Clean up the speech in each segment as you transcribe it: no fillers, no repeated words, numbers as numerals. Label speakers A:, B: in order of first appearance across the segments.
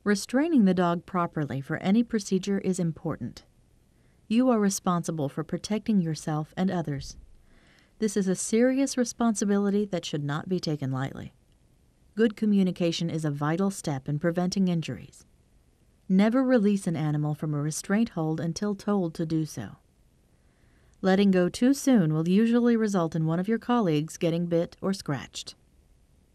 A: Restraining the dog properly for any procedure is important. You are responsible for protecting yourself and others. This is a serious responsibility that should not be taken lightly. Good communication is a vital step in preventing injuries. Never release an animal from a restraint hold until told to do so. Letting go too soon will usually result in one of your colleagues getting bit or scratched.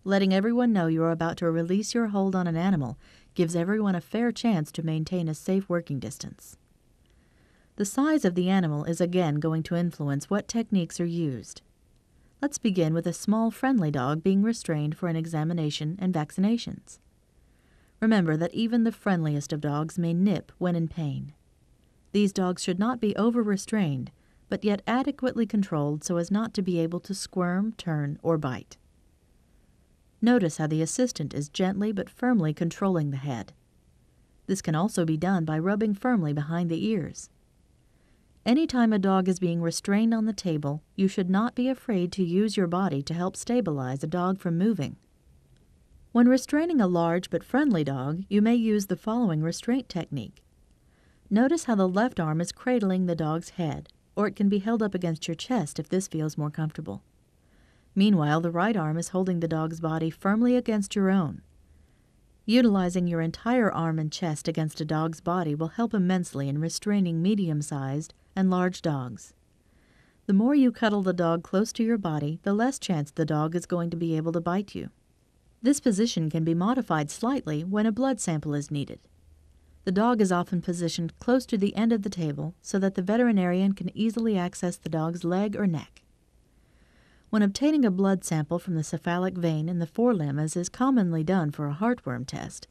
A: Letting everyone know you are about to release your hold on an animal gives everyone a fair chance to maintain a safe working distance. The size of the animal is again going to influence what techniques are used. Let's begin with a small, friendly dog being restrained for an examination and vaccinations. Remember that even the friendliest of dogs may nip when in pain. These dogs should not be over-restrained, but yet adequately controlled so as not to be able to squirm, turn, or bite. Notice how the assistant is gently but firmly controlling the head. This can also be done by rubbing firmly behind the ears. Anytime a dog is being restrained on the table, you should not be afraid to use your body to help stabilize a dog from moving. When restraining a large but friendly dog, you may use the following restraint technique. Notice how the left arm is cradling the dog's head, or it can be held up against your chest if this feels more comfortable. Meanwhile, the right arm is holding the dog's body firmly against your own. Utilizing your entire arm and chest against a dog's body will help immensely in restraining medium-sized and large dogs. The more you cuddle the dog close to your body, the less chance the dog is going to be able to bite you. This position can be modified slightly when a blood sample is needed. The dog is often positioned close to the end of the table so that the veterinarian can easily access the dog's leg or neck. When obtaining a blood sample from the cephalic vein in the forelimb, as is commonly done for a heartworm test,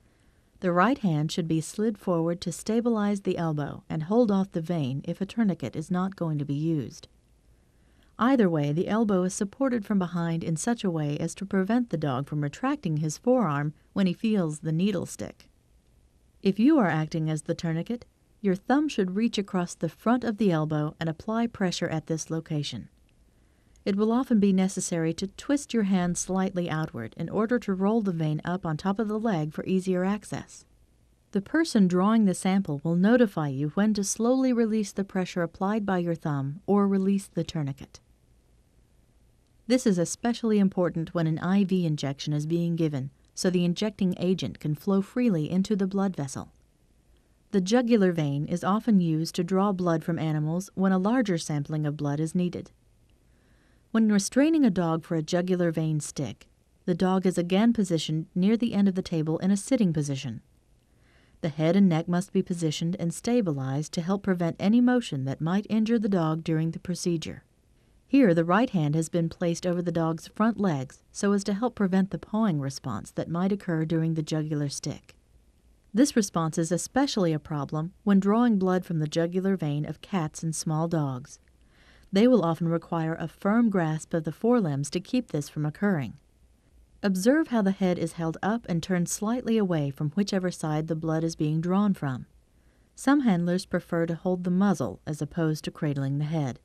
A: the right hand should be slid forward to stabilize the elbow and hold off the vein if a tourniquet is not going to be used. Either way, the elbow is supported from behind in such a way as to prevent the dog from retracting his forearm when he feels the needle stick. If you are acting as the tourniquet, your thumb should reach across the front of the elbow and apply pressure at this location. It will often be necessary to twist your hand slightly outward in order to roll the vein up on top of the leg for easier access. The person drawing the sample will notify you when to slowly release the pressure applied by your thumb or release the tourniquet. This is especially important when an IV injection is being given, so the injecting agent can flow freely into the blood vessel. The jugular vein is often used to draw blood from animals when a larger sampling of blood is needed. When restraining a dog for a jugular vein stick, the dog is again positioned near the end of the table in a sitting position. The head and neck must be positioned and stabilized to help prevent any motion that might injure the dog during the procedure. Here, the right hand has been placed over the dog's front legs so as to help prevent the pawing response that might occur during the jugular stick. This response is especially a problem when drawing blood from the jugular vein of cats and small dogs. They will often require a firm grasp of the forelimbs to keep this from occurring. Observe how the head is held up and turned slightly away from whichever side the blood is being drawn from. Some handlers prefer to hold the muzzle as opposed to cradling the head.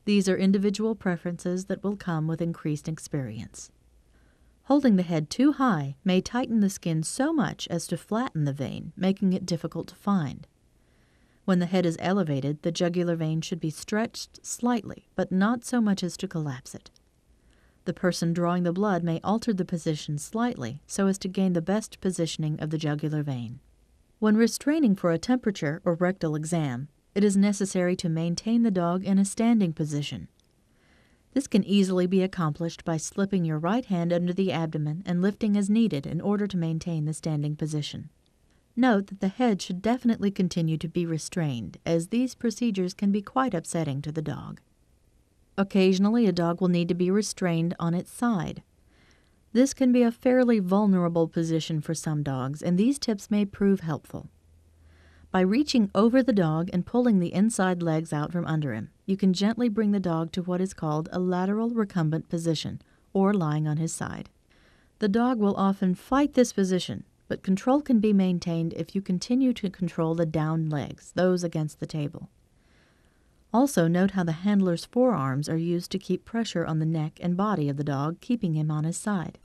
A: These are individual preferences that will come with increased experience. Holding the head too high may tighten the skin so much as to flatten the vein, making it difficult to find. When the head is elevated, the jugular vein should be stretched slightly, but not so much as to collapse it. The person drawing the blood may alter the position slightly so as to gain the best positioning of the jugular vein. When restraining for a temperature or rectal exam, it is necessary to maintain the dog in a standing position. This can easily be accomplished by slipping your right hand under the abdomen and lifting as needed in order to maintain the standing position. Note that the head should definitely continue to be restrained, as these procedures can be quite upsetting to the dog. Occasionally, a dog will need to be restrained on its side. This can be a fairly vulnerable position for some dogs, and these tips may prove helpful. By reaching over the dog and pulling the inside legs out from under him, you can gently bring the dog to what is called a lateral recumbent position, or lying on his side. The dog will often fight this position, but control can be maintained if you continue to control the down legs, those against the table. Also, note how the handler's forearms are used to keep pressure on the neck and body of the dog, keeping him on his side.